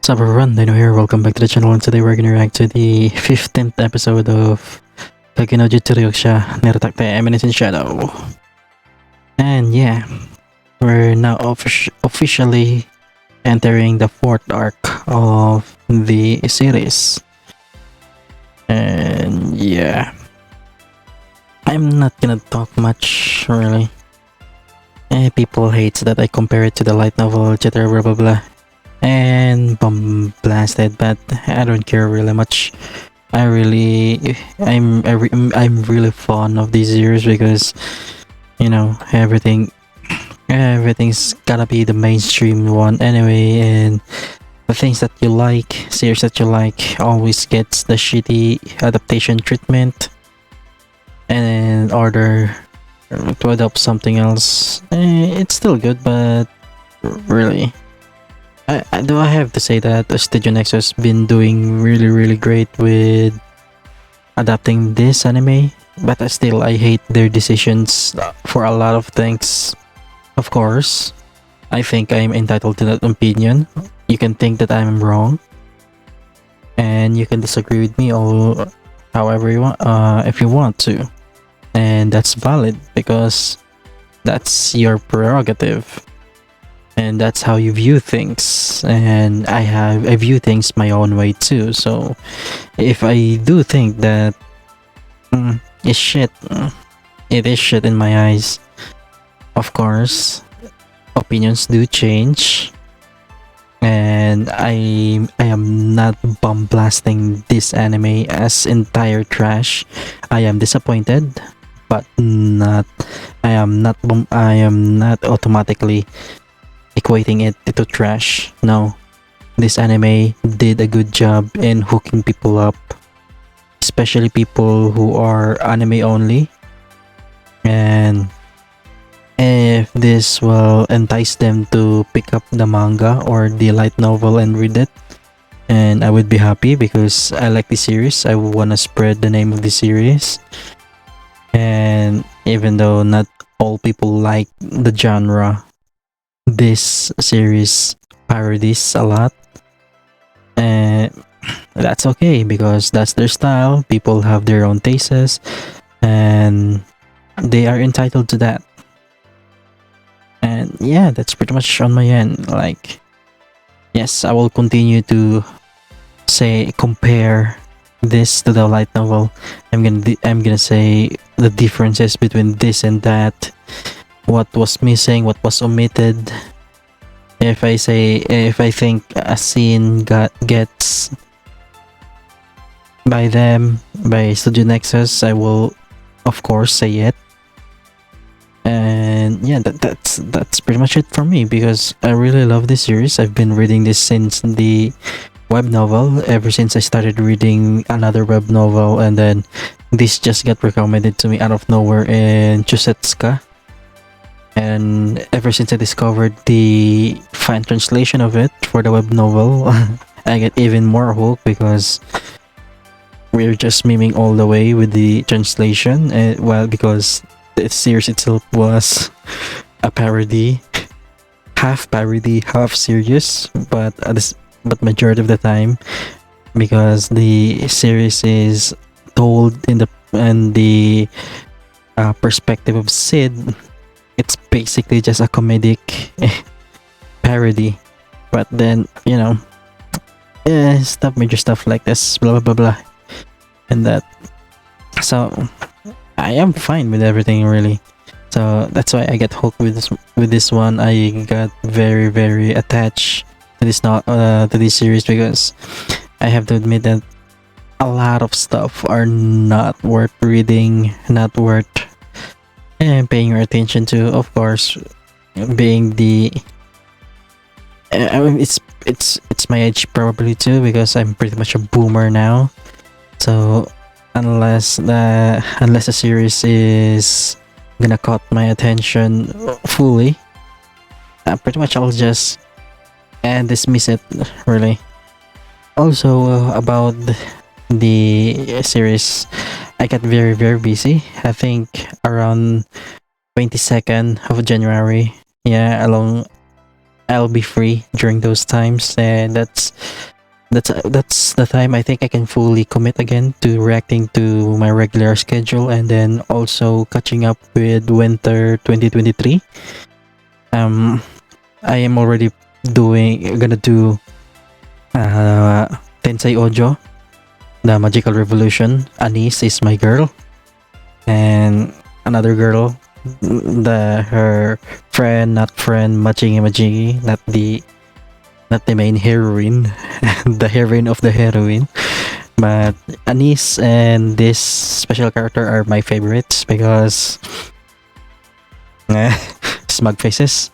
What's up everyone, Dino here, welcome back to the channel, and today we're gonna react to the 15th episode of Kakinoji Tsuruyokusha Nerotakte Eminence in Shadow. And yeah, we're now officially entering the 4th arc of the series. And yeah, I'm not gonna talk much really. People hate that I compare it to the light novel, etc, blah blah blah, and bomb blasted, but I don't care really much. I'm really fond of these series because you know everything's gotta be the mainstream one anyway, and the things that you like, series that you like, always gets the shitty adaptation treatment, and in order to adopt something else, it's still good, but really I have to say that Studio Nexus has been doing really great with adapting this anime, but still I hate their decisions for a lot of things. Of course, I think I'm entitled to that opinion. You can think that I'm wrong, and you can disagree with me or however you want, if you want to, and that's valid because that's your prerogative. And that's how you view things, and I view things my own way too. So if I do think that it's shit, it is shit in my eyes. Of course, opinions do change, and I am not bomb blasting this anime as entire trash. I am disappointed, but I am not automatically equating it to trash. No, this anime did a good job in hooking people up, especially people who are anime only, and if this will entice them to pick up the manga or the light novel and read it, and I would be happy because I like the series. I want to spread the name of the series, and even though not all people like the genre, this series parodies a lot, and that's okay because that's their style. People have their own tastes, and they are entitled to that. And yeah, that's pretty much on my end. Like, yes, I will continue to compare this to the light novel. I'm gonna say the differences between this and that, what was missing, what was omitted. If I think a scene gets by Studio Nexus, I will of course say it. And yeah, that's pretty much it for me because I really love this series. I've been reading this since the web novel, ever since I started reading another web novel, and then this just got recommended to me out of nowhere in Chusetsuka. And ever since I discovered the fan translation of it for the web novel, I get even more hooked because we're just memeing all the way with the translation. Well, because the series itself was a parody, half serious, but majority of the time, because the series is told in the perspective of Sid, it's basically just a comedic parody. But then, you know, major stuff like this, blah blah blah blah, and that. So I am fine with everything really. So that's why I get hooked with this one. I got very attached to this series because I have to admit that a lot of stuff are not worth reading, not worth paying your attention to. Of course, being the I mean, it's my age probably too, because I'm pretty much a boomer now. So unless the series is gonna caught my attention fully, pretty much I'll just dismiss it really. Also, about the series, I got very busy. I think around 22nd of January. Yeah, I'll be free during those times, and that's the time I think I can fully commit again to reacting to my regular schedule, and then also catching up with Winter 2023. Um, I am already gonna do Tensei Ojo, the Magical Revolution. Anise is my girl, and another girl, her friend, not friend, Majingi Majingi, not the main heroine, the heroine of the heroine. But Anise and this special character are my favorites because smug faces.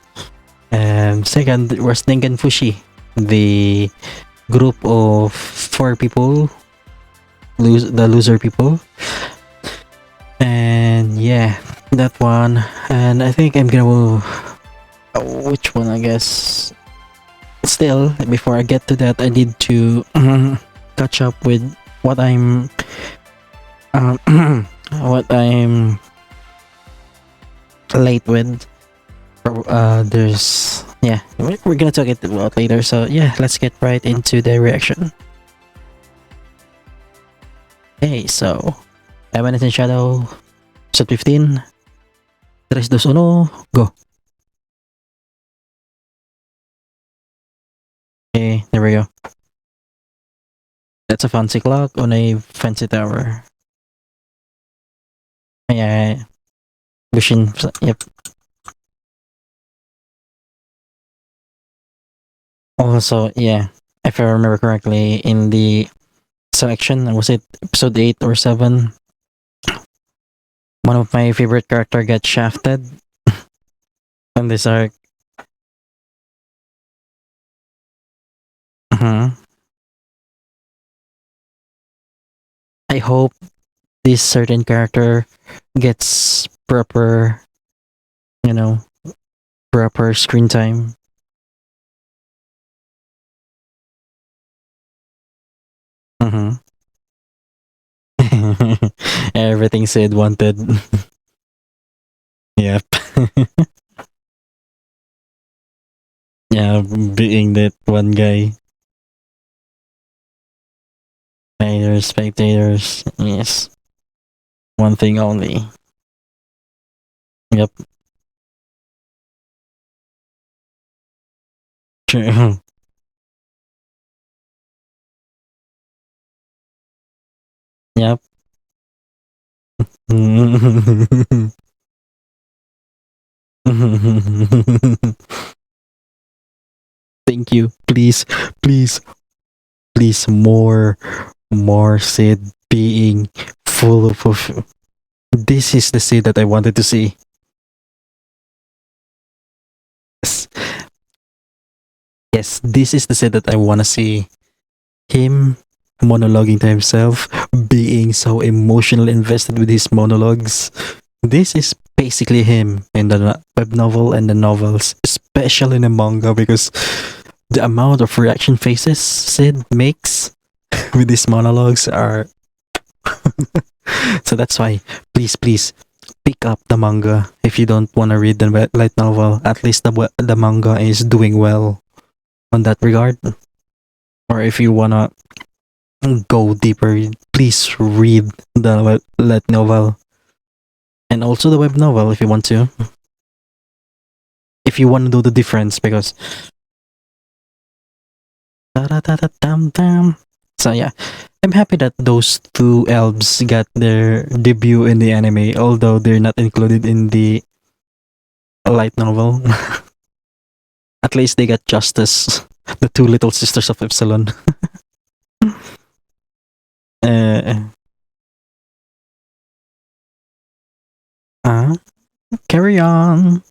And second was Ningen Fushi, the group of four people, the loser people. And yeah, that one. And I think I'm gonna which one, I guess. Still, before I get to that, I need to catch up with what I'm um, what I'm late with. There's yeah, we're gonna talk it about later. So yeah, let's get right into the reaction. Okay, so Eminence in Shadow, episode 15. 3, 2, 1, go. Okay, there we go. That's a fancy clock on a fancy tower. Yeah, Bushin. Yep. Also, yeah, if I remember correctly, in the selection, was it episode 8 or 7? One of my favorite character gets shafted on this arc. Mhm. I hope this certain character gets proper, you know, proper screen time. Mhm. Everything said wanted. Yep. Yeah, being that one guy. Spectators. Yes. One thing only. Yep. True. Yep. Thank you. Please, please, please, more Sid being full of. This is the Sid that I wanted to see. Yes, yes, this is the Sid that I want to see. Him monologuing to himself, being so emotionally invested with his monologues. This is basically him in the web novel and the novels, especially in the manga, because the amount of reaction faces Sid makes with these monologues are so that's why please pick up the manga if you don't want to read the light novel. At least the manga is doing well on that regard. Or if you wanna go deeper, please read the light novel and also the web novel if you want to. If you want to know the difference, because so yeah, I'm happy that those two elves got their debut in the anime, although they're not included in the light novel. At least they got justice. The two little sisters of Epsilon. uh, uh, carry on.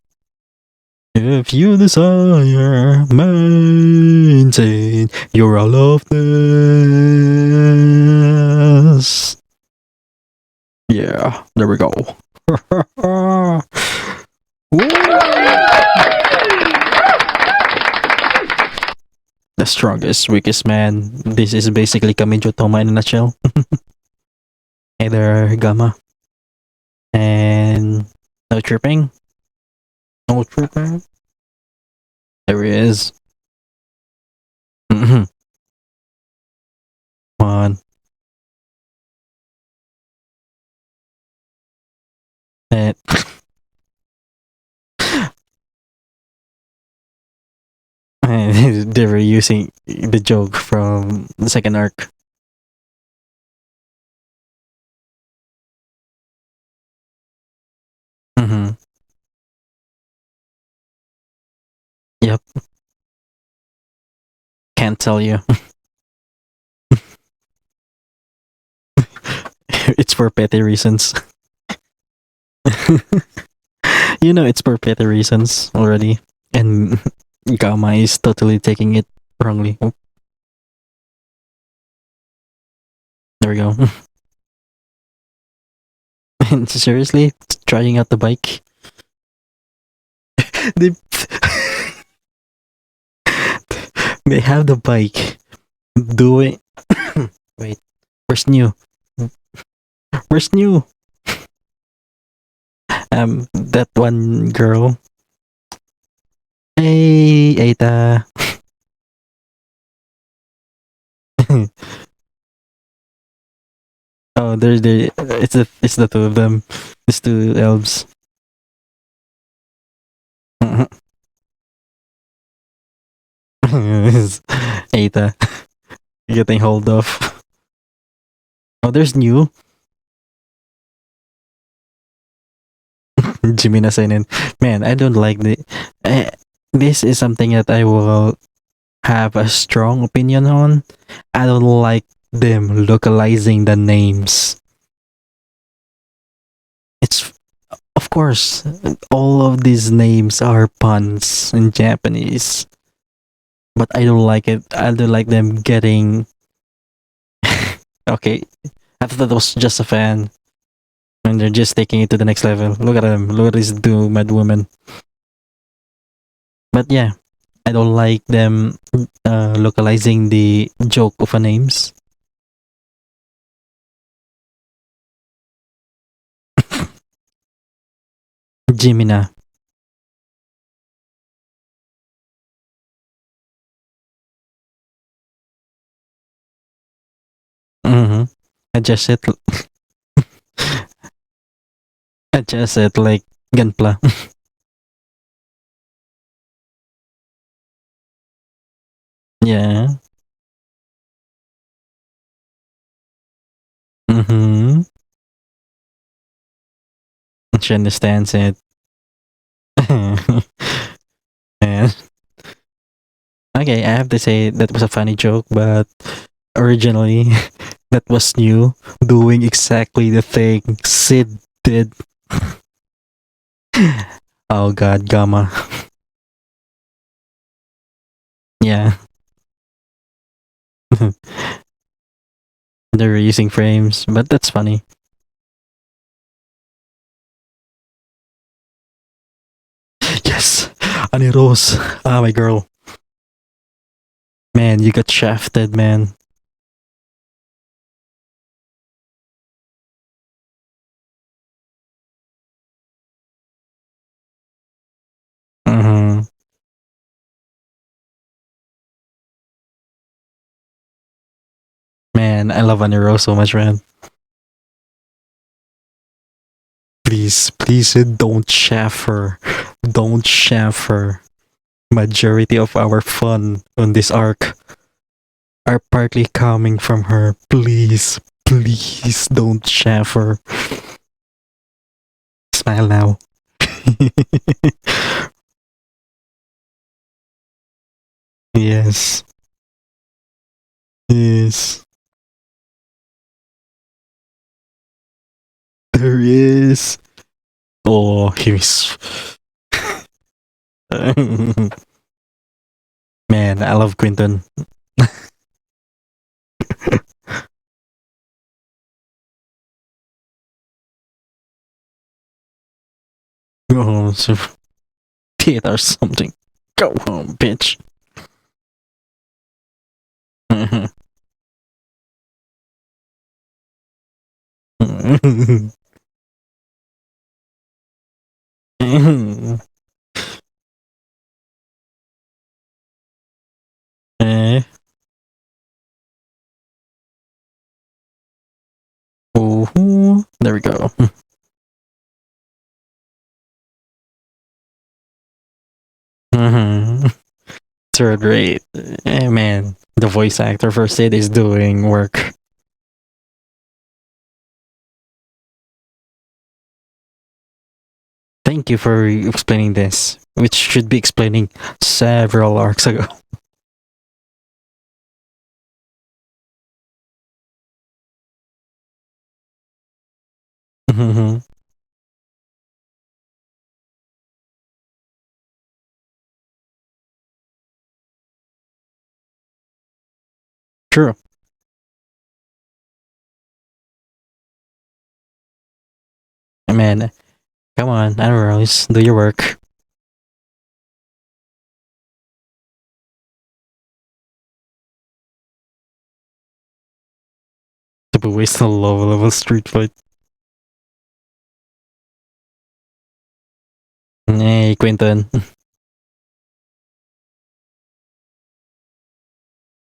If you desire, maintain your aloofness. Yeah, there we go. The strongest, weakest man. This is basically Kamijo Toma in a nutshell. Hey there, Gamma. And no tripping. No tripping. There he is. Come on. And they were using the joke from the second arc. Mm-hmm. Yep. Can't tell you. It's for petty reasons. You know, it's for petty reasons already. And Gamma is totally taking it wrongly. Oh, there we go. And seriously, trying out the bike. they, they have the bike doing. Wait, where's new? Where's new? That one girl. Hey, Ada. Oh, there's the it's the two of them. It's two elves. It's Ada getting hold of. Oh, there's new JIMINA SEINEN. Man, I don't like the. Uh, this is something that I will have a strong opinion on. I don't like them localizing the names. It's of course all of these names are puns in Japanese, but I don't like it. I don't like them getting. Okay, I thought that was just a fan, and they're just taking it to the next level. Look at them. Look at these two mad women. But yeah, I don't like them localizing the joke of a names. Jimina. Mm-hmm. Adjust it. Adjust it like Gunpla. Yeah. Mm-hmm. She understands it. And okay, I have to say that was a funny joke, but originally that was new, doing exactly the thing Sid did. Oh god, Gamma. Yeah. They're using frames, but that's funny. Yes! Ani Rose. Ah, my girl. Man, you got shafted, man. Mm-hmm. Man, I love Ani Rose so much, man. Please, please don't shaft her. Don't shaft her. Majority of our fun on this arc are partly coming from her. Please, please don't shaft her. Smile now. Yes. Yes. There is. Oh, he's. Man, I love Quinton. Go home, so theater or something. Go home, bitch. Eh? Oh, there we go. Mm-hmm. Third rate. Man, the voice actor for Sid is doing work. Thank you for explaining this, which should be explaining several arcs ago. Mm-hmm. True. Man, come on, Analyze, do your work. To be waste a low level street fight. Hey, Quentin.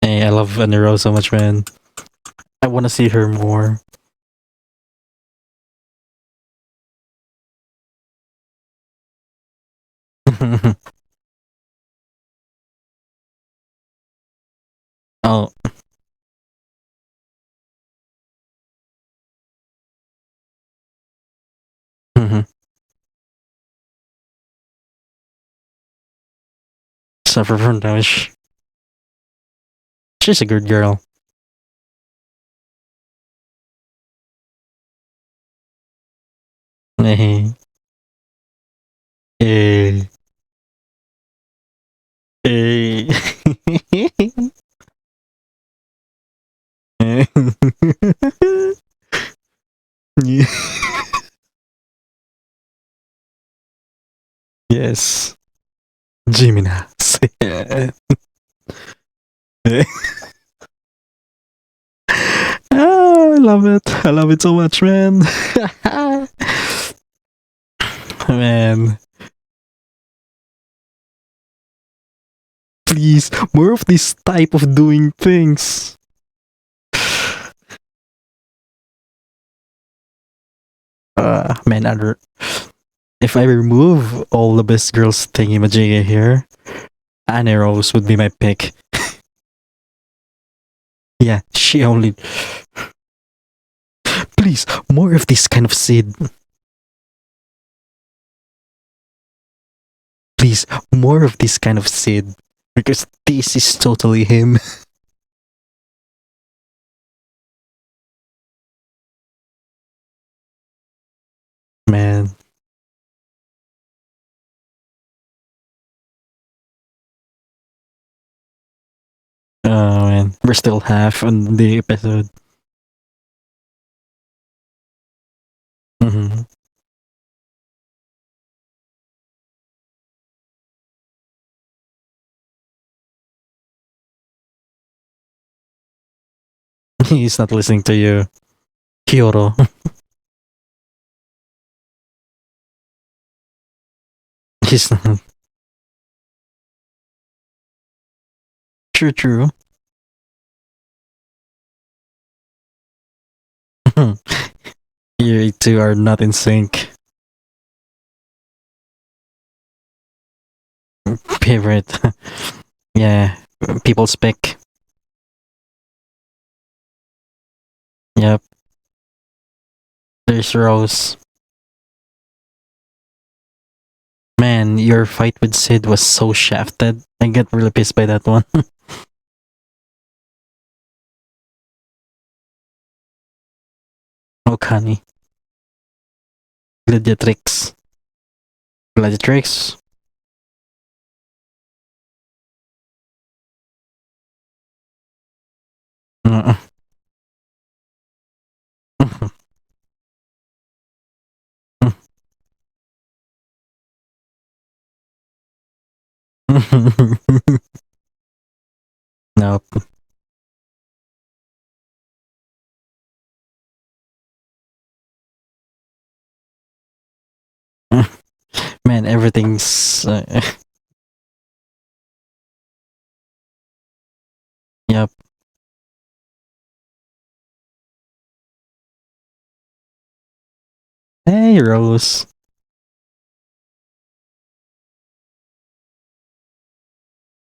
Hey, I love Anero so much, man. I want to see her more. Oh. Mm-hmm. Suffer from damage. She's a good girl. Hey. Hey. Hey. Yeah. Yes. Jimina. Oh, I love it. I love it so much, man. Man, please, more of this type of doing things. Man, if I remove all the best girls thingy here, Annie Rose would be my pick. Yeah, she only. Please, more of this kind of Sid. Please, more of this kind of Sid. Because this is totally him. Man. Oh, man. We're still half on the episode. Mm-hmm. He's not listening to you. Kyoto. He's not. True, true. You two are not in sync. Favorite. Yeah. People's pick. Yep. There's Rose. Man, your fight with Sid was so shafted. I get really pissed by that one. Okani. Gladiatrix. Gladiatrix. Uh-uh. Nope. Man, everything's Yep. Hey, Rose.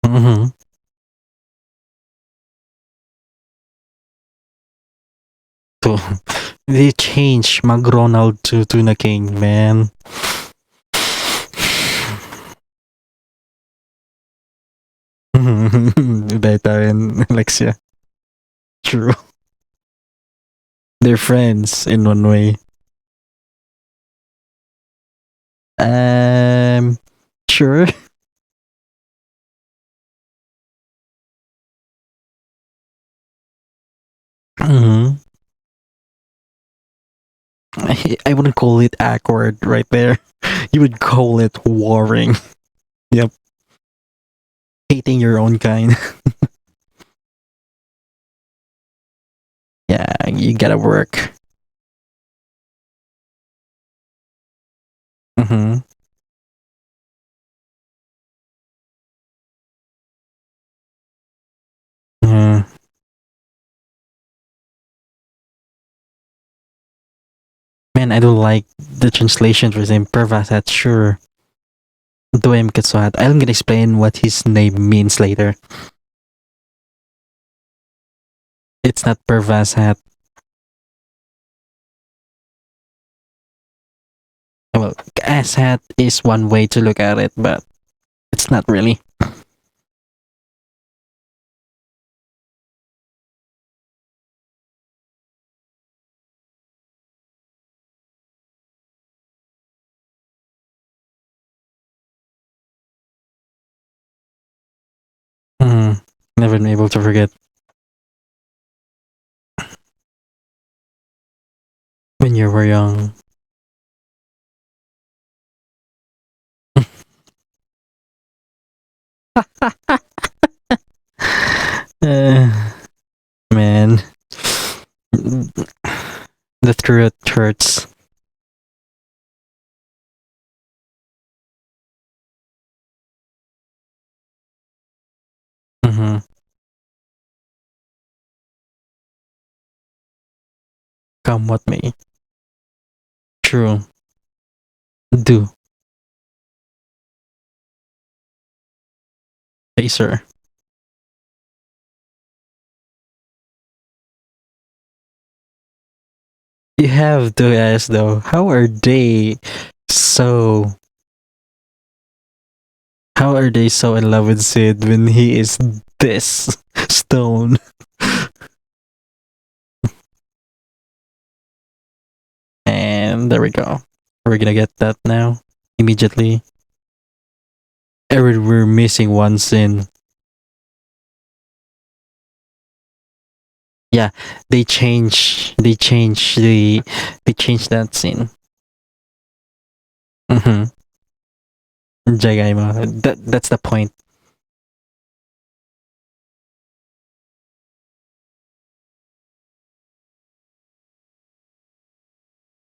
Mm-hmm. So, they changed McDonald to Tuna King, man. Beta and Alexia. True. They're friends in one way. Um, sure. Mhm. I wouldn't call it awkward right there. You would call it warring. Yep. Hating your own kind. Yeah, you gotta work. Mm-hmm. Yeah. Man, I don't like the translation for his name. Pervasat, sure. Doem Ketsuhat. I'm gonna explain what his name means later. It's not Pervasat. Well, asshat is one way to look at it, but it's not really. Mm, never been able to forget when you were young. uh, man, the truth hurts. Mm-hmm. Come what may. True. Do. Hey, sir. You have to ask though, so how are they so in love with Sid when he is this stone? And there we go. We're gonna get that now. Immediately. We're missing one scene. Yeah, they changed that scene. Mm-hmm. Jagaima. That's the point.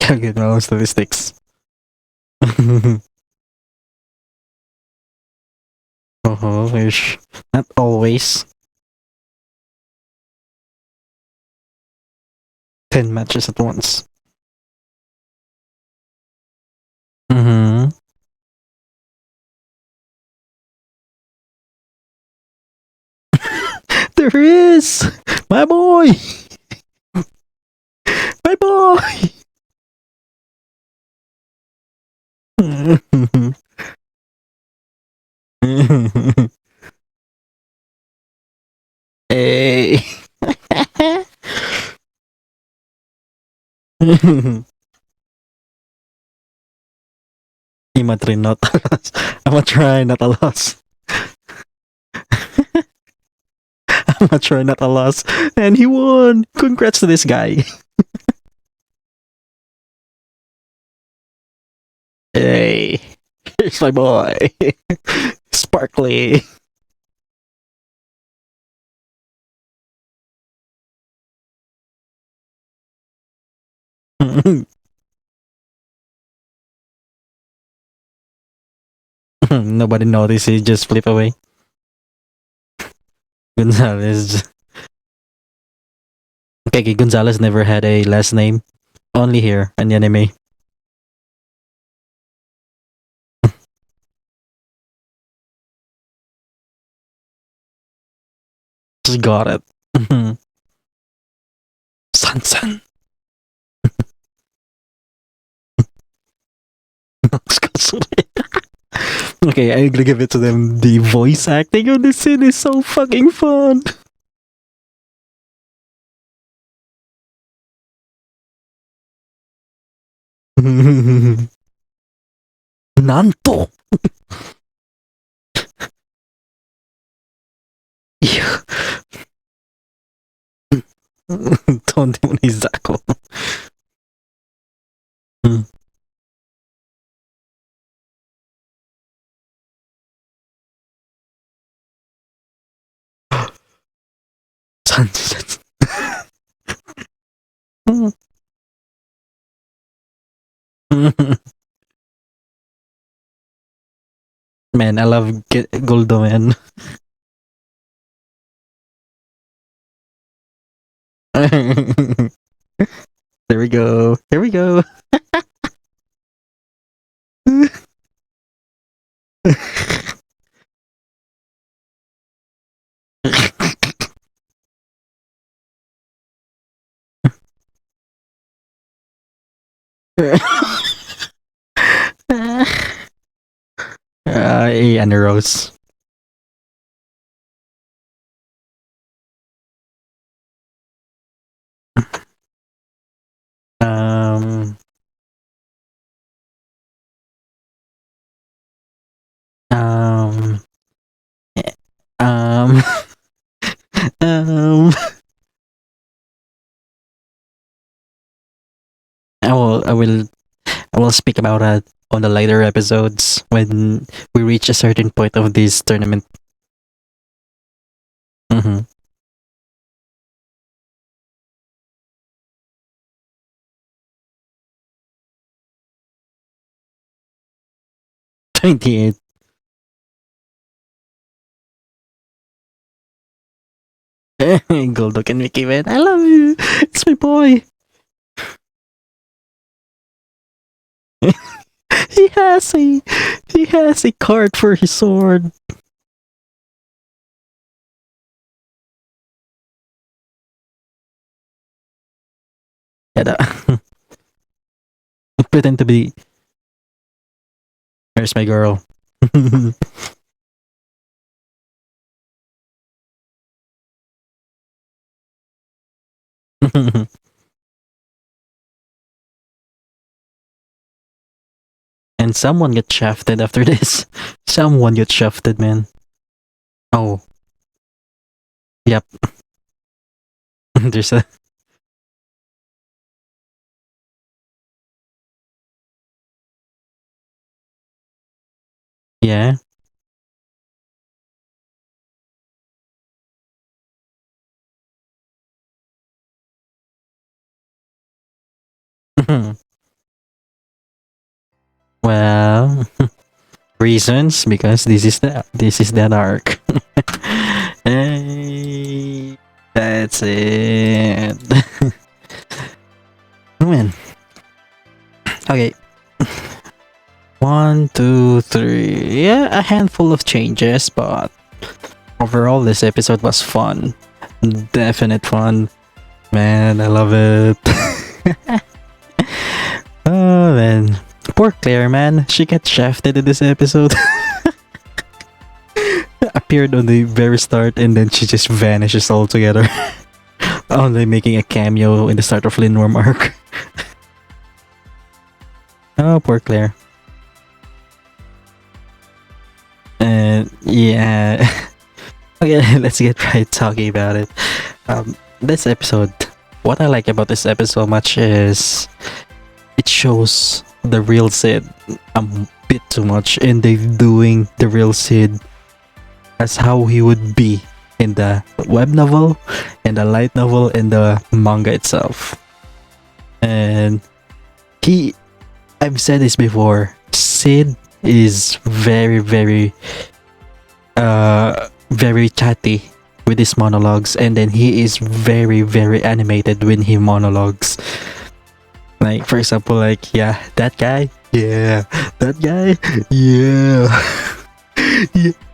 Get my own statistics. Oh, ish. Not always. 10 matches at once. Mm-hmm. There is! My boy! My boy! Hey. I'ma try not a loss. I'ma try not a loss. I'ma try not a loss. And he won! Congrats to this guy. Hey. Here's my boy. Sparkly. Nobody noticed. He just flip away. Gonzalez. Okay, Gonzalez never had a last name. Only here in the anime. Just got it. San San. Okay, I'm gonna give it to them. The voice acting on this scene is so fucking fun. Nanto. Tonde mo ni Zako. San San. Man, I love Goldo, man. There we go. There we go. And a rose. Um, um, um, um, I will speak about that on the later episodes when we reach a certain point of this tournament. Mm-hmm. '28. Goldo and Mickey, man, I love you. It's my boy. he has a he has a card for his sword. Yeah, pretend to be. Where's my girl? And someone gets shafted after this. Someone gets shafted, man. Oh, yep. There's a yeah. Well, reasons because this is that arc. Hey, that's it. Oh man. Okay. One, two, three. Yeah, a handful of changes, but overall, this episode was fun. Definite fun. Man, I love it. Oh man. Poor Claire, man. She gets shafted in this episode. Appeared on the very start and then she just vanishes altogether. Only making a cameo in the start of Lindworm arc. Oh, poor Claire. And yeah. Okay, let's get right talking about it. This episode, what I like about this episode so much is it shows the real Sid a bit too much, and they're doing the real Sid as how he would be in the web novel, and the light novel, and the manga itself. And I've said this before, Sid is very, very, very chatty with his monologues, and then he is very very animated when he monologues. Like for example, like yeah, that guy, yeah, that guy, yeah,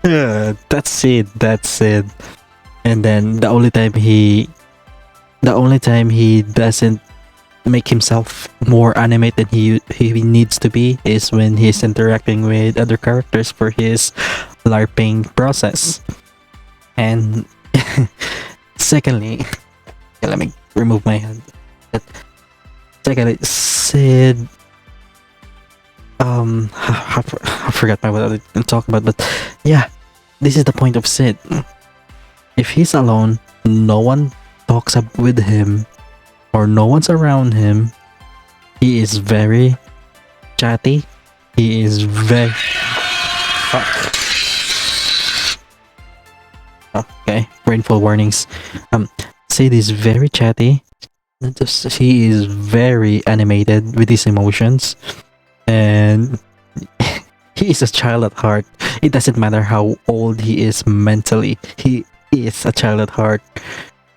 yeah, that's it. And then the only time he doesn't make himself more animated he needs to be is when he's interacting with other characters for his LARPing process. And secondly, let me remove my hand. Secondly, Sid. I forgot what I was talking about, but yeah, this is the point of Sid. If he's alone, no one talks up with him, or no one's around him. He is very chatty. He is very. Fuck. Okay, rainfall warnings. Sid is very chatty. He is very animated with his emotions, and he is a child at heart. It doesn't matter how old he is mentally. He is a child at heart,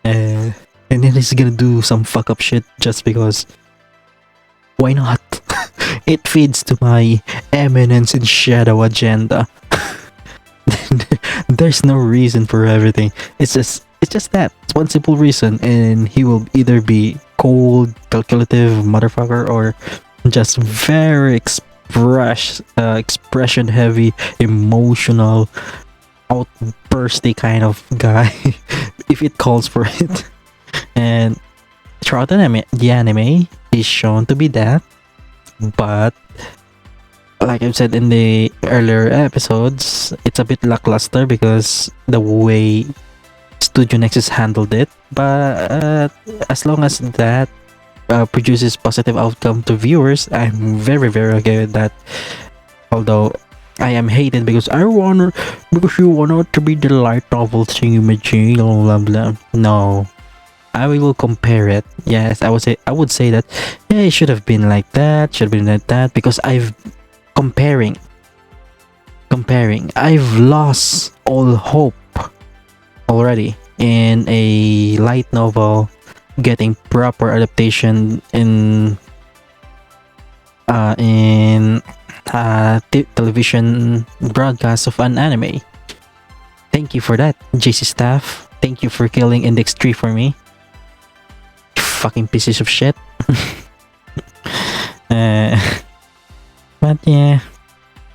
and then he's gonna do some fuck up shit just because. Why not? It feeds to my Eminence in Shadow agenda. There's no reason for everything. It's just that. It's one simple reason, and he will either be cold, calculative motherfucker, or just very expression heavy, emotional, outbursty kind of guy, if it calls for it. And throughout the anime is shown to be that, but like I've said in the earlier episodes, it's a bit lackluster because the way Studio Nexus handled it. But as long as that produces positive outcome to viewers, I'm very very okay with that. Although I am hated because you want it to be the light novel thingy, blah blah blah. No, I will compare it. Yes, I would say that yeah, it should have been like that, should have been like that, because I've comparing. I've lost all hope already in a light novel getting proper adaptation in television broadcast of an anime. Thank you for that, JC staff. Thank you for killing Index 3 for me. Fucking pieces of shit. But yeah,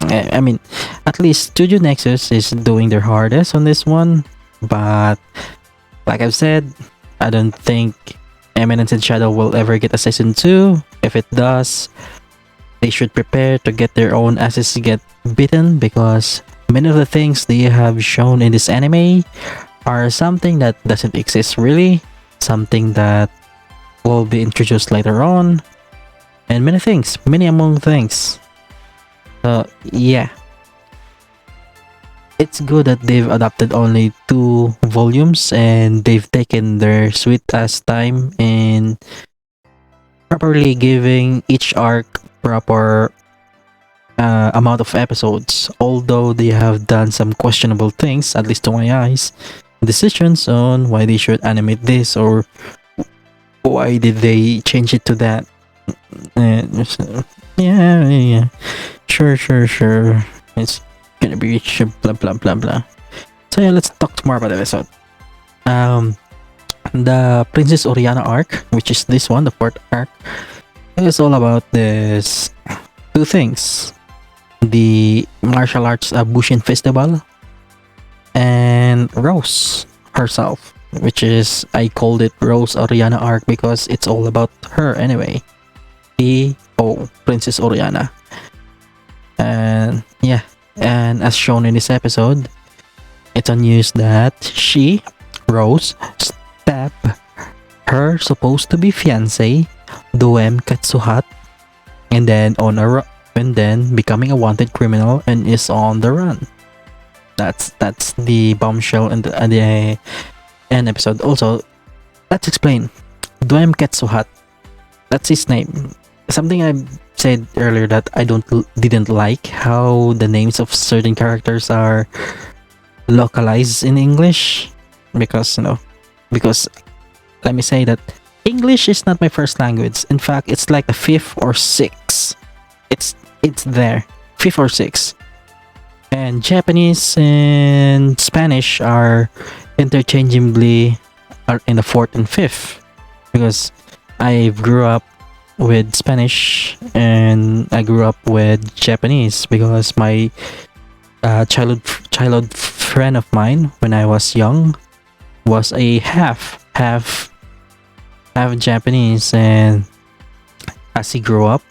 I mean, at least Studio Nexus is doing their hardest on this one. But like I've said, I don't think Eminence and Shadow will ever get a season 2. If it does, they should prepare to get their own asses get beaten, because many of the things they have shown in this anime are something that doesn't exist really, something that will be introduced later on, and many among things. So yeah, it's good that they've adapted only 2 volumes and they've taken their sweet ass time in properly giving each arc proper amount of episodes. Although they have done some questionable things, at least to my eyes, decisions on why they should animate this or why did they change it to that. Yeah, sure. It's gonna be blah blah blah blah. So yeah, let's talk more about the episode. The Princess Oriana arc, which is this one, the 4th arc, is all about this 2 things: the martial arts Bushin festival and Rose herself, which is, I called it Rose Oriana arc because it's all about her anyway. Princess Oriana. And yeah, and as shown in this episode, it's on news that Rose, stabbed her supposed to be fiance, Doem Katsuhat, and then becoming a wanted criminal and is on the run. That's the bombshell in the end episode. Also, let's explain. Doem Katsuhat, that's his name. Something I said earlier that I didn't like how the names of certain characters are localized in English. because because let me say that English is not my first language. In fact, it's like the fifth or sixth. It's there, fifth or sixth. And Japanese and Spanish are interchangeably are in the fourth and fifth, because I grew up with Spanish and I grew up with Japanese, because my childhood friend of mine when I was young was a half Japanese, and as he grew up,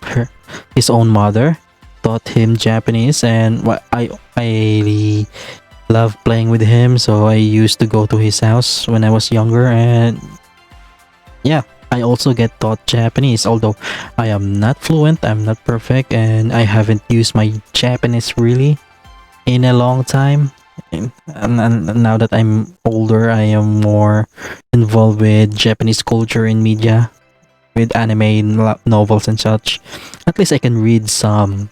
his own mother taught him Japanese, and I love playing with him, so I used to go to his house when I was younger, and yeah, I also get taught Japanese, although I am not fluent, I'm not perfect, and I haven't used my Japanese really in a long time. And now that I'm older, I am more involved with Japanese culture in media, with anime novels and such. At least I can read some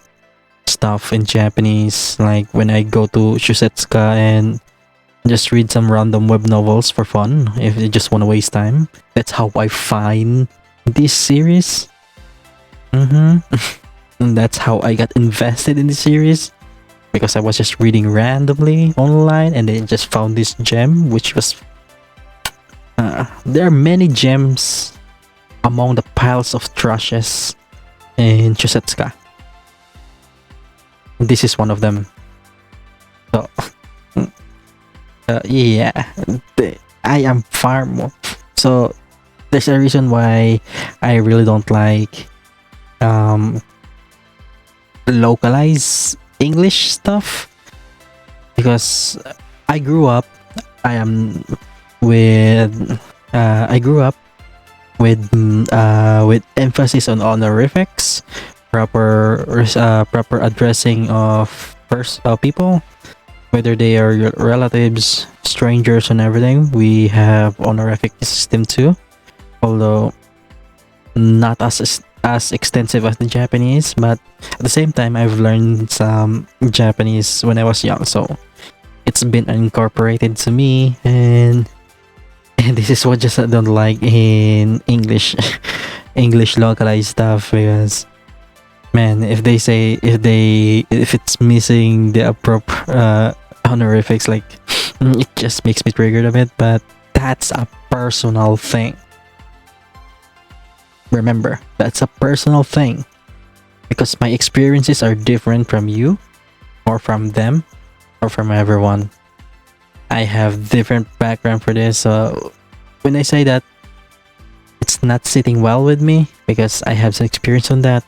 stuff in Japanese, like when I go to Shusetsuka and just read some random web novels for fun if you just want to waste time. That's how I find this series. And that's how I got invested in the series, because I was just reading randomly online and then just found this gem, which was there are many gems among the piles of trashes in Chusetsuka. This is one of them. So yeah, I am far more. So there's a reason why I really don't like localized English stuff, because I grew up I am with I grew up with emphasis on honorifics, proper addressing of people, whether they are your relatives, strangers, and everything. We have honorific system too, although not as extensive as the Japanese, but at the same time I've learned some Japanese when I was young, so it's been incorporated to me, and this is what just I don't like in English English localized stuff, because man, if it's missing the appropriate honorifics, like it just makes me triggered a bit, but that's a personal thing. Remember, that's a personal thing, because my experiences are different from you, or from them, or from everyone. I have different background for this, so when I say that it's not sitting well with me, because I have some experience on that.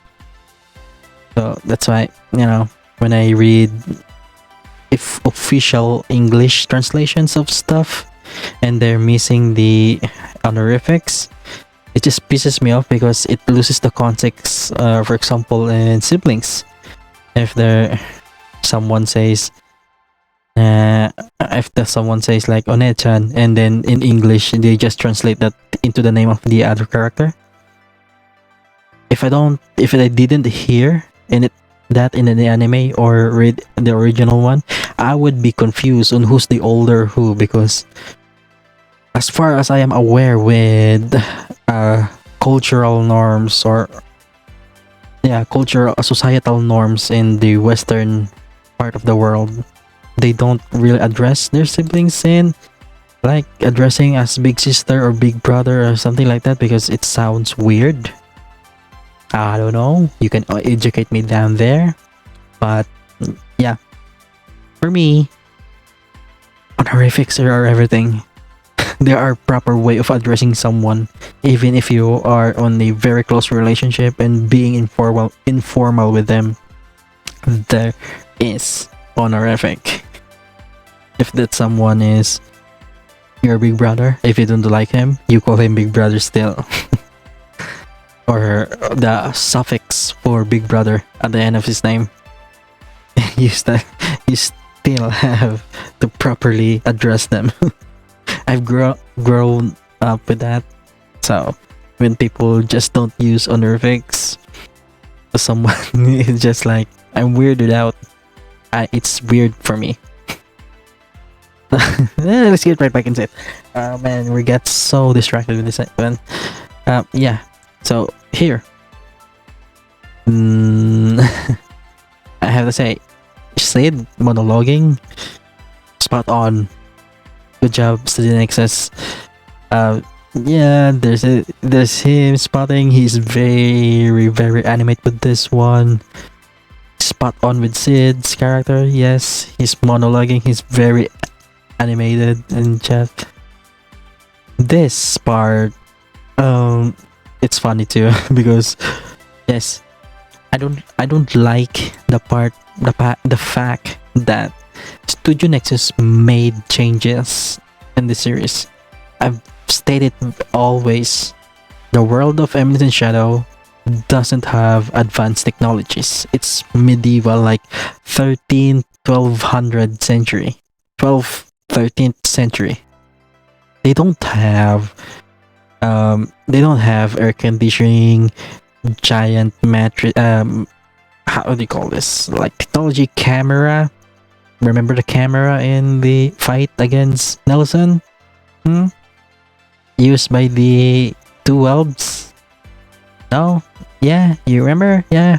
So that's why, when I read official English translations of stuff and they're missing the honorifics, it just pisses me off, because it loses the context. For example, in siblings, if someone says like One-chan, and then in English they just translate that into the name of the other character. If I didn't hear that in the anime or read the original one, I would be confused on who's the older who, because as far as I am aware with cultural norms, or cultural societal norms in the western part of the world, they don't really address their siblings in like addressing as big sister or big brother or something like that, because it sounds weird. I don't know, you can educate me down there, but yeah, for me, honorifics are everything. There are proper way of addressing someone, even if you are on a very close relationship and being informal with them. There is honorific. If that someone is your big brother, if you don't like him, you call him big brother still. Or the suffix for big brother at the end of his name. you still have to properly address them. I've grown up with that. So when people just don't use honorifics, someone is just like, I'm weirded out. It's weird for me. Let's get right back into it. Man, we get so distracted with this one. Yeah. So here, mm, I have to say, Sid monologuing, spot on. Good job, Studio Nexus. Yeah, there's him spotting. He's very animate with this one. Spot on with Sid's character. Yes, he's monologuing. He's very animated in chat. This part, it's funny too because yes, I don't like the fact that Studio Nexus made changes in the series. I've stated always, the world of Eminence and Shadow doesn't have advanced technologies. It's medieval, like 1200 century, 13th century. They don't have air conditioning, giant mattress. How do you call this? Like technology camera. Remember the camera in the fight against Nelson? Used by the two elves? No? Yeah, you remember? Yeah.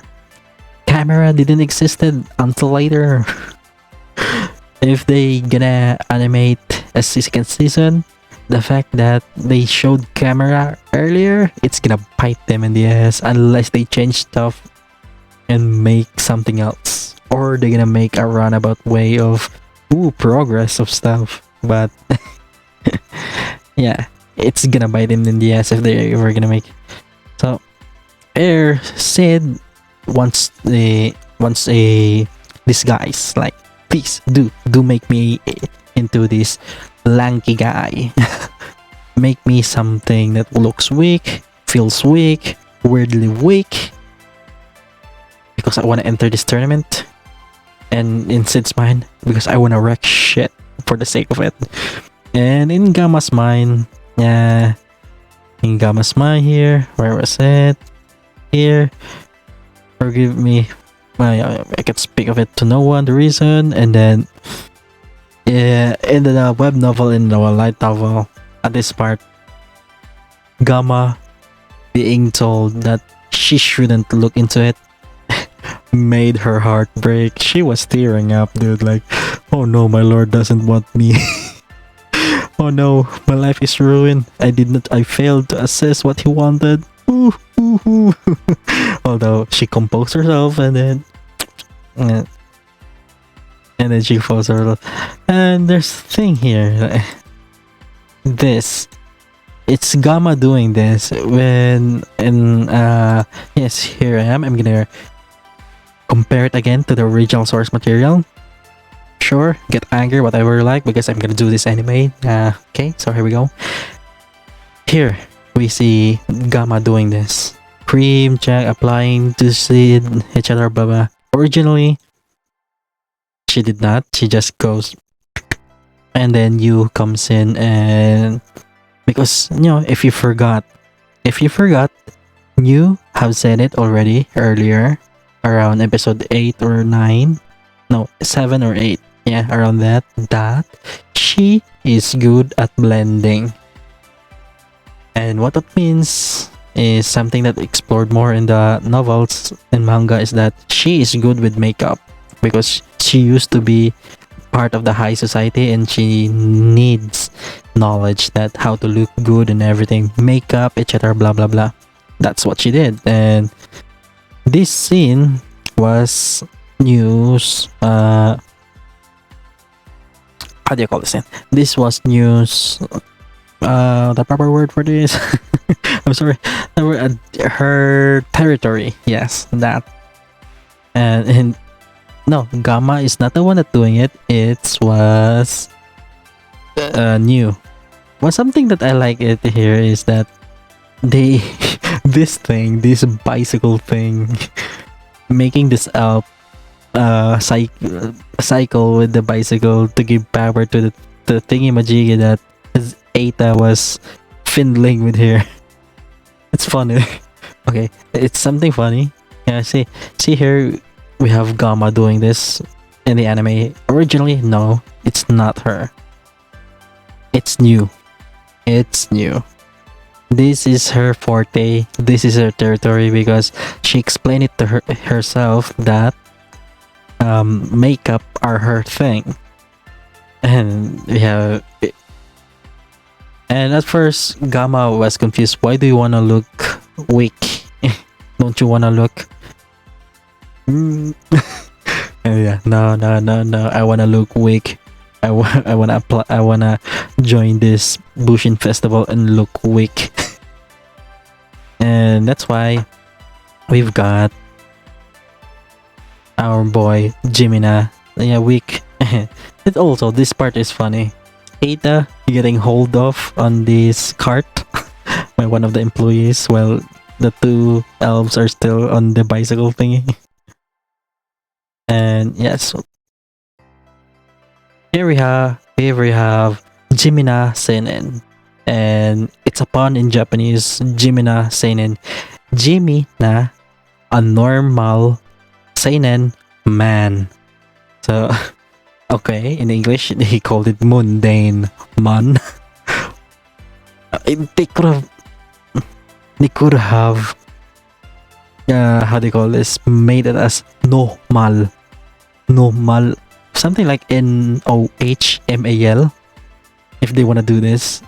Camera didn't existed until later. If they gonna animate a second season, the fact that they showed camera earlier, it's gonna bite them in the ass unless they change stuff and make something else. Or they're gonna make a runabout way of progress of stuff. But yeah, it's gonna bite them in the ass if they ever gonna make. So Sid wants a disguise, like, please do make me into this lanky guy. Make me something that looks weak, feels weak, weirdly weak, because I want to enter this tournament. And in Sid's mind, because I want to wreck shit for the sake of it. And in Gamma's mind, yeah, in Gamma's mind here, where was it? Here, forgive me, I can speak of it to no one, the reason. And then in the web novel, in the light novel, at this part, Gamma being told that she shouldn't look into it made her heart break. She was tearing up, dude, like, oh no, my lord doesn't want me. Oh no, my life is ruined. I failed to assess what he wanted. Although she composed herself and then she falls herself. And there's a thing here. It's Gamma doing this when yes, here I am. I'm gonna compare it again to the original source material. Sure, get angry, whatever you like, because I'm gonna do this anyway. Okay, so here we go. Here we see Gamma doing this. Cream, Jack applying to Sid, etc. Blah blah. Originally, she did not. She just goes, and then you comes in, and because if you forgot, you have said it already earlier, around episode 8 or 9, no, 7 or 8, yeah, around that she is good at blending. And what that means is something that explored more in the novels and manga, is that she is good with makeup because she used to be part of the high society and she needs knowledge that how to look good and everything, makeup, etc. blah blah blah. That's what she did. And this scene was news. How do you call this scene? This was news. The proper word for this. I'm sorry. Her territory. Yes, that. And no, Gamma is not the one that doing it. It was new. Well, something that I like it here is that they this bicycle thing, making this cycle with the bicycle to give power to the thingy majiggy that Eta was fiddling with here. It's funny. Okay, it's something funny. Yeah, see here we have Gamma doing this in the anime. Originally, no, it's not her. It's new. It's new. This is her forte. This is her territory because she explained it to herself that makeup are her thing. And yeah, and at first Gamma was confused. Why do you want to look weak? Don't you want to look? Yeah, no. I want to look weak. I want to apply. I want to join this Bushin festival and look weak. And that's why we've got our boy Jimina. Yeah, weak. And also, this part is funny. Ada getting hold of on this cart by one of the employees while the two elves are still on the bicycle thingy. And yes, here we have Jimina Seinen. And it's a pun in Japanese, Jimina Seinen. Jimina, a normal, Seinen, man. So, okay, in English, he called it mundane man. They could have, how do you call this, made it as normal, something like NOHMAL. If they want to do this,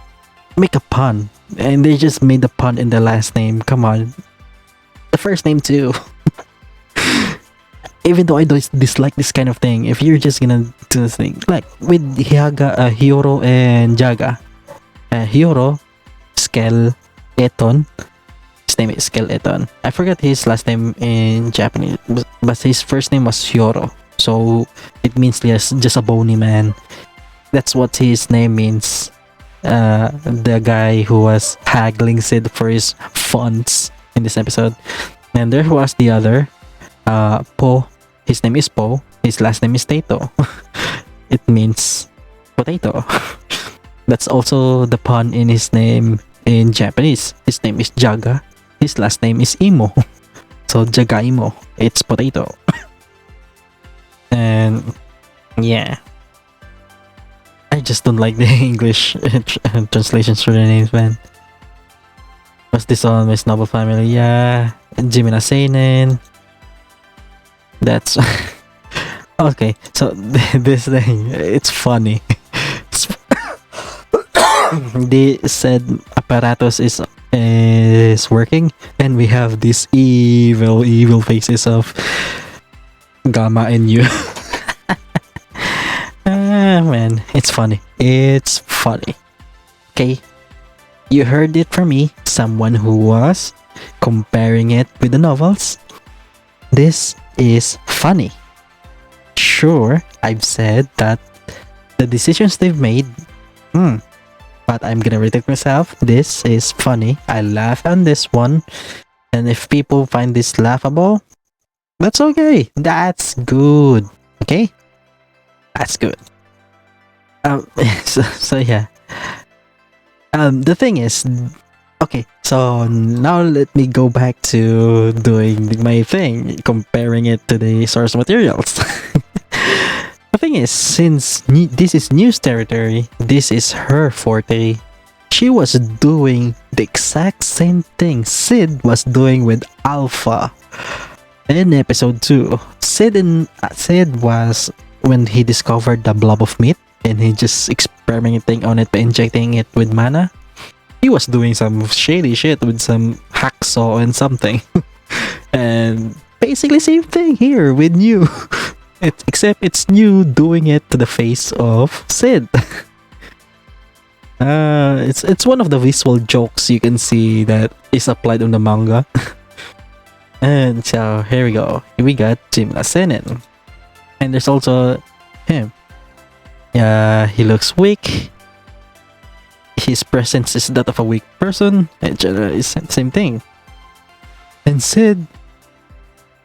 make a pun, and they just made the pun in the last name. Come on, the first name too. Even though I don't dislike this kind of thing, if you're just gonna do this thing, like with Hyoro and Jaga, Hyoro, Skeleton, his name is Skeleton. I forgot his last name in Japanese, but his first name was Hyoro, so it means just a bony man. That's what his name means. The guy who was haggling Sid for his funds in this episode. And there was the other, Po. His name is Po. His last name is Tato. It means potato. That's also the pun in his name in Japanese. His name is Jaga. His last name is Imo. So Jagaimo. It's potato. And yeah. I just don't like the English translations for the names, man. Was this on my Noble Family? Yeah. Jimina Seinen. That's okay. So this thing, it's funny. They said apparatus is working, and we have these evil faces of Gamma and you. Man, it's funny. It's funny. Okay, you heard it from me, someone who was comparing it with the novels. This is funny. Sure, I've said that the decisions they've made, but I'm gonna repeat myself. This is funny. I laugh on this one, and if people find this laughable, that's okay. That's good. Okay, that's good. So yeah. The thing is, okay, so now let me go back to doing my thing, comparing it to the source materials. The thing is, since this is news territory, this is her forte. She was doing the exact same thing Sid was doing with Alpha in episode 2. Sid was when he discovered the blob of meat and he just experimenting on it by injecting it with mana. He was doing some shady shit with some hacksaw and something. And basically same thing here with New. Except it's New doing it to the face of Sid. It's one of the visual jokes you can see that is applied on the manga. And so here we go. We got Jimina Seinen. And there's also him. He looks weak. His presence is that of a weak person. And generally is the same thing. And Sid,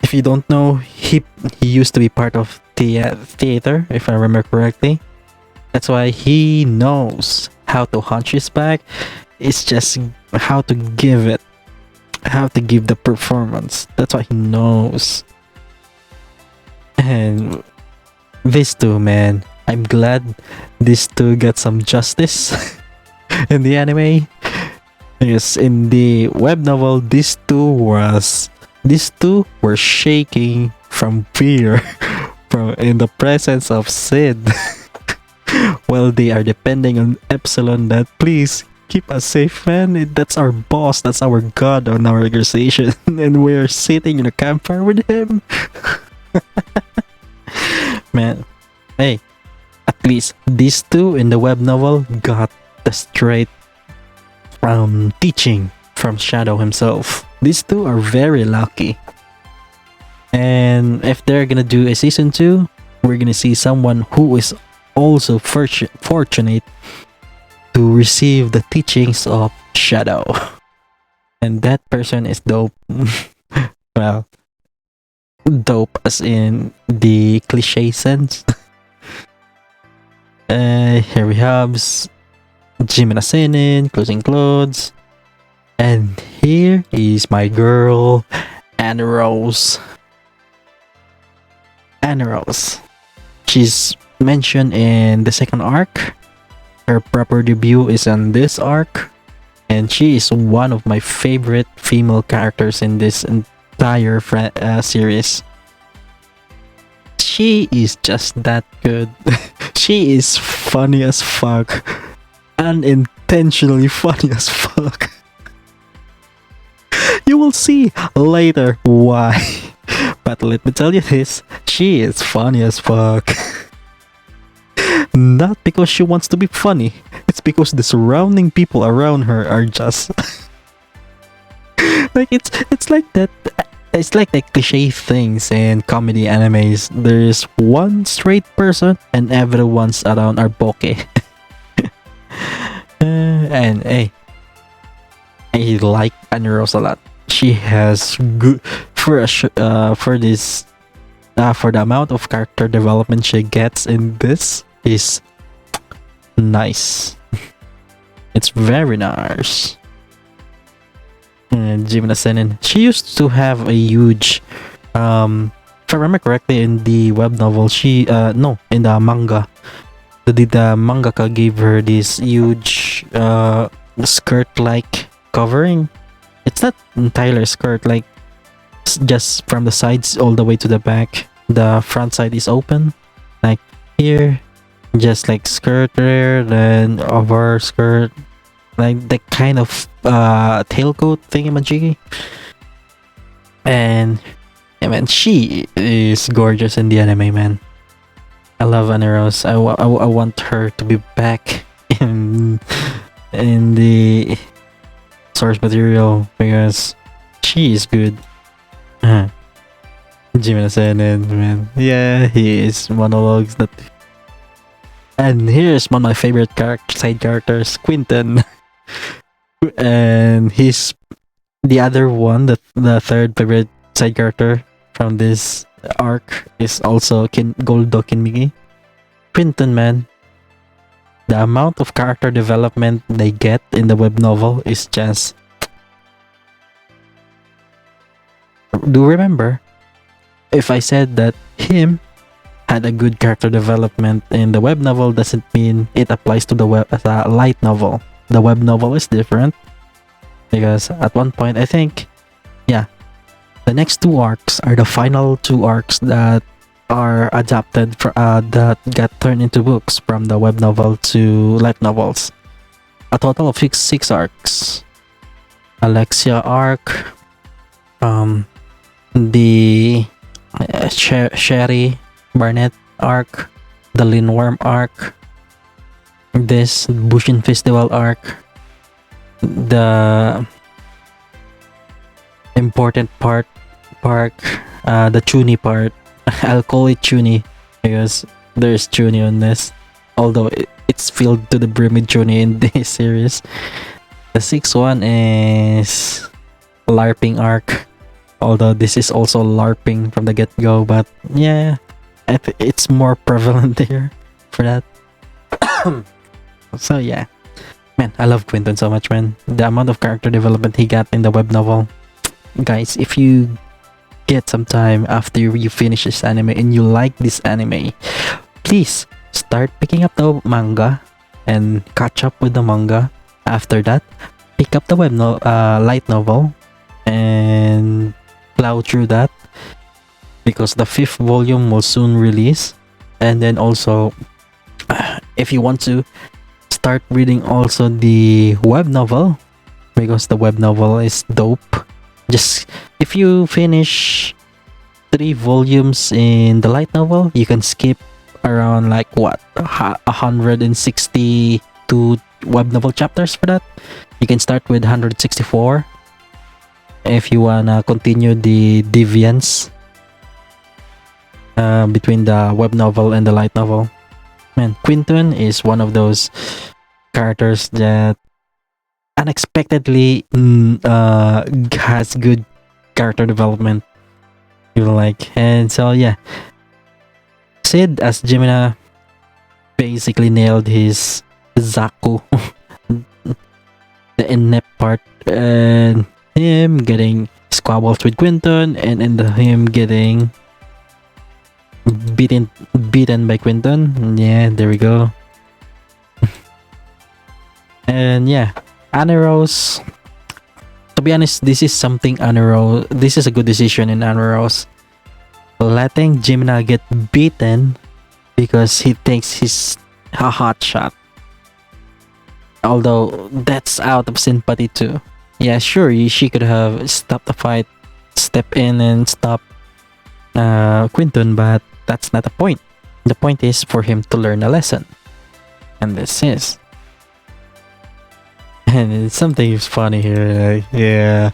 if you don't know, he used to be part of theater, if I remember correctly. That's why he knows how to hunch his back. It's just how to give it. How to give the performance. That's what he knows. And these two, man, I'm glad these two get some justice in the anime. Because in the web novel, these two were shaking from fear from in the presence of Sid. While they are depending on Epsilon that please keep us safe, man. That's our boss, that's our god on our organization, and we're sitting in a campfire with him. Man, hey, at least these two in the web novel got the straight teaching from Shadow himself. These two are very lucky. And if they're gonna do a season 2, we're gonna see someone who is also fortunate to receive the teachings of Shadow. And that person is dope. Well, dope as in the cliche sense. Here we have JIMINA SEINEN, Closing Clothes. And here is my girl, Anna Rose. Anna Rose. She's mentioned in the second arc. Her proper debut is on this arc. And she is one of my favorite female characters in this entire series. She is just that good. She is funny as fuck. Unintentionally funny as fuck. You will see later why. But let me tell you this, she is funny as fuck. Not because she wants to be funny, it's because the surrounding people around her are just like it's like that. It's like the cliche things in comedy animes. There's one straight person and everyone's around are bokeh. And hey, I like Anna Rose a lot. She has good for this for the amount of character development she gets in this is nice. It's very nice. And JIMINA SEINEN, she used to have a huge if I remember correctly in the web novel, she no, in the manga, the mangaka gave her this huge skirt like covering. It's not entirely skirt, like just from the sides all the way to the back. The front side is open, like here, just like skirt there, then over skirt, like the kind of tailcoat thingamajiggy. And yeah, man, she is gorgeous in the anime, man. I love Anna Rose. I want her to be back in the source material because she is good. JIMINA SEINEN, man. Yeah, he is monologues that. And here's one of my favorite side characters, Quinton. And he's the other one, the third favorite side character from this arc is also Goldo Kinmigi. Quinton, man. The amount of character development they get in the web novel is just... Do remember, if I said that him had a good character development in the web novel doesn't mean it applies to the web as a light novel. The web novel is different because at one point I think, yeah, the next two arcs are the final two arcs that are adapted for that got turned into books from the web novel to light novels. A total of six arcs. Alexia arc, the Sherry Barnett arc, the Lindworm arc, this Bushin Festival arc, the important part, the Chuni part. I'll call it Chuni because there's Chuni on this, although it's filled to the brim with Chuni in this series. The sixth one is LARPing arc, although this is also LARPing from the get-go, but yeah, it's more prevalent here for that. So yeah, man, I love Quinton so much, man. The amount of character development he got in the web novel. Guys, if you get some time after you finish this anime and you like this anime, please start picking up the manga and catch up with the manga. After that, pick up the light novel and plow through that because the 5th volume will soon release. And then also, if you want to start reading also the web novel, because the web novel is dope. Just if you finish 3 volumes in the light novel, you can skip around like 162 web novel chapters for that. You can start with 164 if you wanna continue the deviance between the web novel and the light novel. Man, Quinton is one of those characters that unexpectedly has good character development. You like, and so yeah, Sid as Jimina basically nailed his Zaku, the inept part, and him getting squabbles with Quinton, and him getting beaten by Quinton. Yeah, there we go. And yeah, Aneros. To be honest, this is something Aneros. This is a good decision in Aneros, letting Jimina get beaten because he thinks he's a hot shot. Although that's out of sympathy too. Yeah, sure, she could have stopped the fight, step in and stop Quinton, but that's not the point. The point is for him to learn a lesson, and this is. And something is funny here, like, yeah.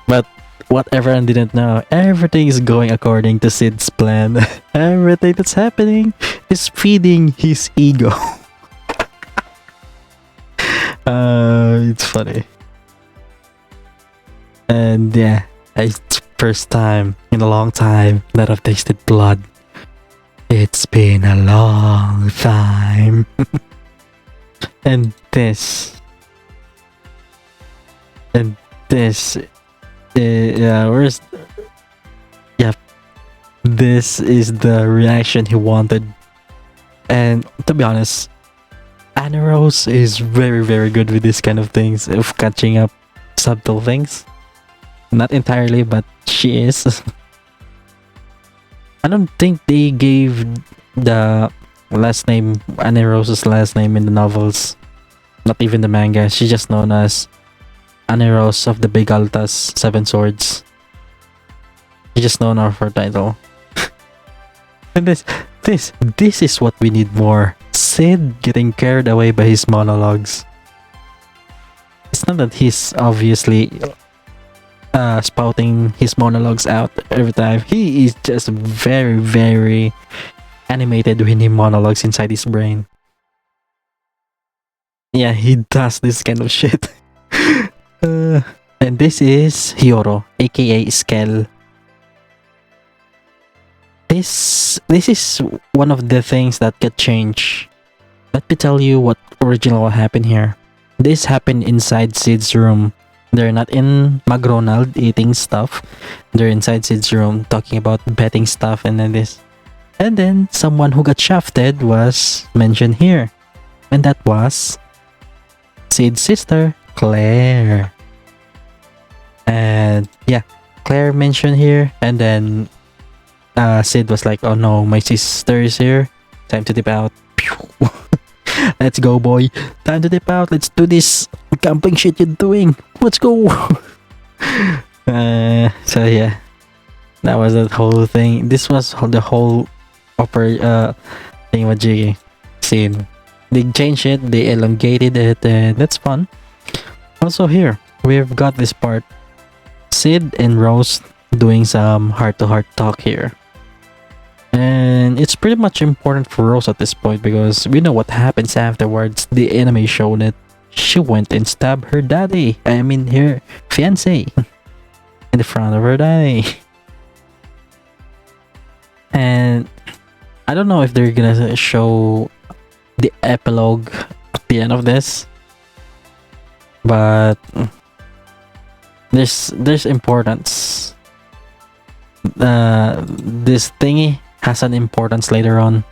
But what everyone didn't know, everything is going according to Sid's plan. Everything that's happening is feeding his ego. It's funny. And yeah, it's the first time in a long time that I've tasted blood. It's been a long time. And this where's, yeah, this is the reaction he wanted. And to be honest, Aneros is very, very good with this kind of things, of catching up subtle things. Not entirely, but she is. I don't think they gave the last name, Aneros' last name, in the novels. Not even the manga. She's just known as Aneros of the Big Altas 7 Swords. She's just known of her title. And this is what we need more. Sid getting carried away by his monologues. It's not that he's obviously spouting his monologues out every time. He is just very, very animated when he monologues inside his brain. Yeah, he does this kind of shit. And this is Hyoro, aka Skell. This is one of the things that get changed. Let me tell you what original happened here. This happened inside Sid's room. They're not in McDonald's eating stuff. They're inside Sid's room talking about betting stuff and then this. And then someone who got shafted was mentioned here. And that was Sid's sister, Claire. And yeah, Claire mentioned here. And then Sid was like, oh no, my sister is here. Time to dip out. Let's go, boy. Time to dip out. Let's do this camping shit you're doing. Let's go. So yeah, that was the whole thing. This was the whole thing with Jiggy scene. They changed it, they elongated it, and that's fun. Also here, we've got this part. Sid and Rose doing some heart-to-heart talk here. And it's pretty much important for Rose at this point because we know what happens afterwards. The anime showed it. She went and stabbed her daddy. I mean, her fiancé. In the front of her daddy. And I don't know if they're gonna show the epilogue at the end of this. But there's importance. This thingy has an importance later on.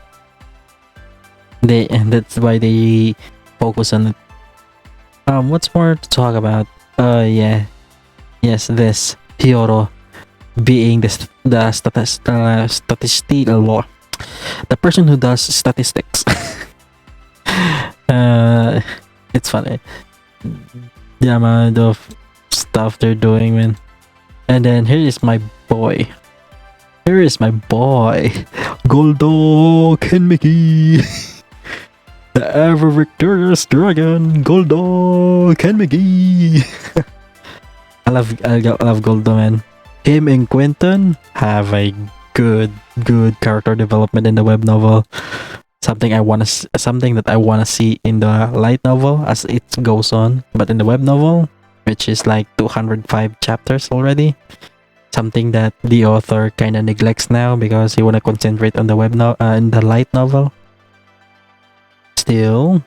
and that's why they focus on it. What's more to talk about? Yeah, yes, this Hyoro being statistical, the person who does statistics. It's funny the amount of stuff they're doing, man. And then here is my boy. Here is my boy, Goldo Kenmiki. The ever victorious dragon, Goldo Kenmiki. I love Goldo, man. Him and Quentin have a good character development in the web novel. Something that I wanna see in the light novel as it goes on. But in the web novel, which is like 205 chapters already, something that the author kind of neglects now because he wanna concentrate on the in the light novel. Still,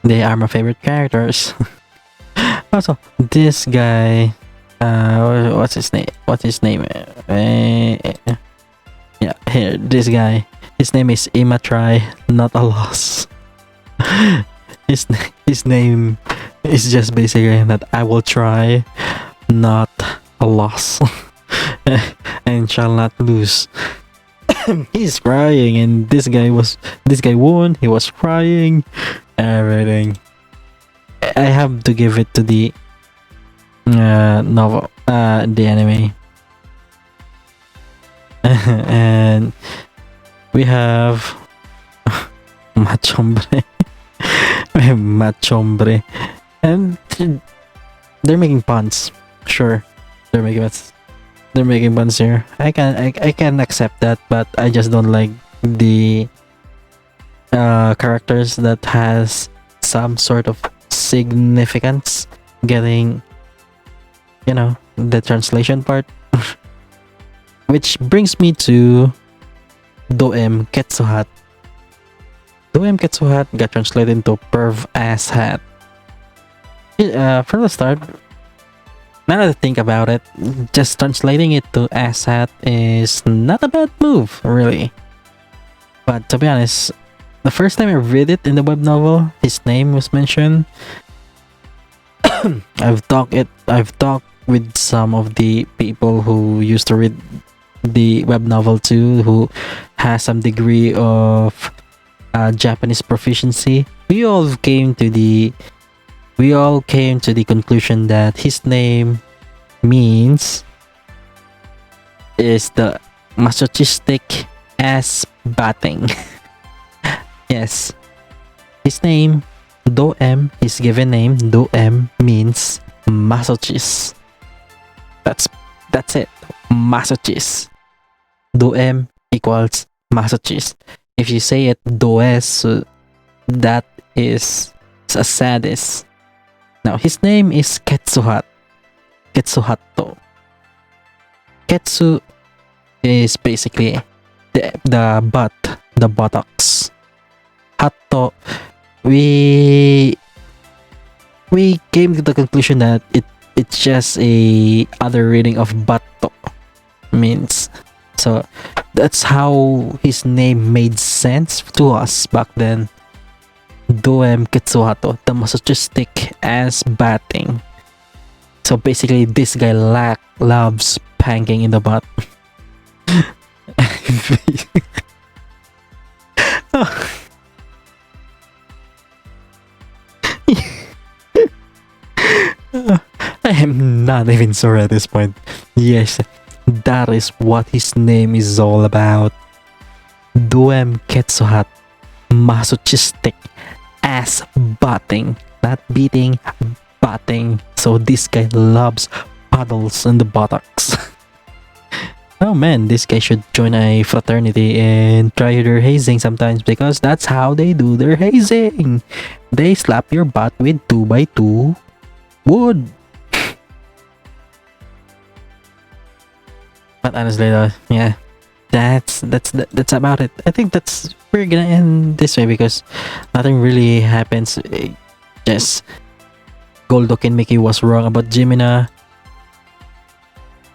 they are my favorite characters. Also, this guy, what's his name? Yeah, here, this guy. His name is Imatry, not a loss. His name is just basically that I will try, not a loss, and shall not lose. He's crying, and this guy won. He was crying, everything. I have to give it to the novel, the anime. And we have Machombre. We have Machombre. And they're making puns. Sure. They're making puns here. I can accept that, but I just don't like the characters that has some sort of significance getting, the translation part. Which brings me to Doem Ketsuhat. Doem Ketsuhat got translated into perv ass hat. From the start, now that I think about it, just translating it to ass hat is not a bad move, really. But to be honest, the first time I read it in the web novel, his name was mentioned. I've talked with some of the people who used to read the web novel too, who has some degree of Japanese proficiency. We all came to the conclusion that his name is the masochistic ass batting. Yes, his name Doem, his given name Doem, means masochist. That's it. Masochist. Doem equals masochist. If you say it does, that is a sadist. Now his name is Ketsuhat. Ketsuhato. Ketsu is basically the butt, the buttocks. Hatto, we came to the conclusion that it's just a other reading of batto means. So that's how his name made sense to us back then. Doem Ketsuhato, the masochistic ass batting. So basically, this guy loves panking in the butt. I am not even sorry at this point. Yes, that is what his name is all about. Doem Ketsuhat, masochistic ass batting, not beating, batting. So this guy loves paddles in the buttocks. Oh man, this guy should join a fraternity and try their hazing sometimes, because that's how they do their hazing. They slap your butt with 2x2 wood. But honestly though, yeah, that's about it. I think we're gonna end this way because nothing really happens. Just Goldo Kenmiki was wrong about Jimina.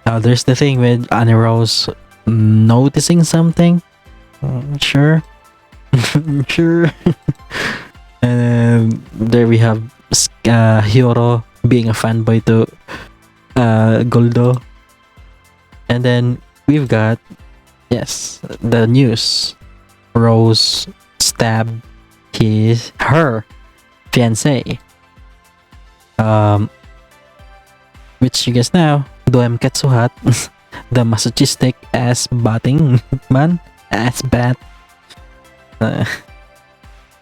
Now there's the thing with Annie Rose noticing something. Sure, Sure. And there we have Hyoro being a fanboy to Goldo. And then we've got, yes, the news. Rose stabbed her fiance. Which you guess now, Doem Ketsuhat, the masochistic ass batting man, ass bat.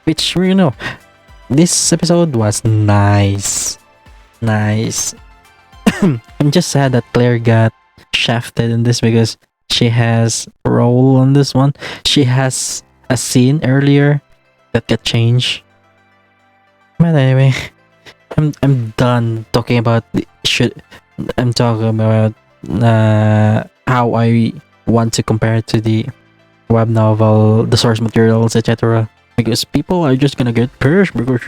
Which, you know, this episode was nice. Nice. I'm just sad that Claire got shafted in this because she has a role on this one. She has a scene earlier that got changed. But anyway, I'm done talking about I'm talking about how I want to compare it to the web novel, the source materials, etc. Because people are just gonna get pissed because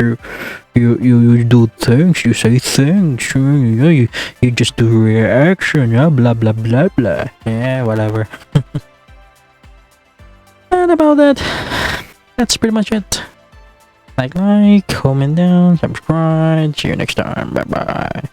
you do things, you say things, you just do reaction, yeah, blah blah blah blah. Yeah, whatever. And about that, that's pretty much it. Like, comment down, subscribe. See you next time. Bye bye.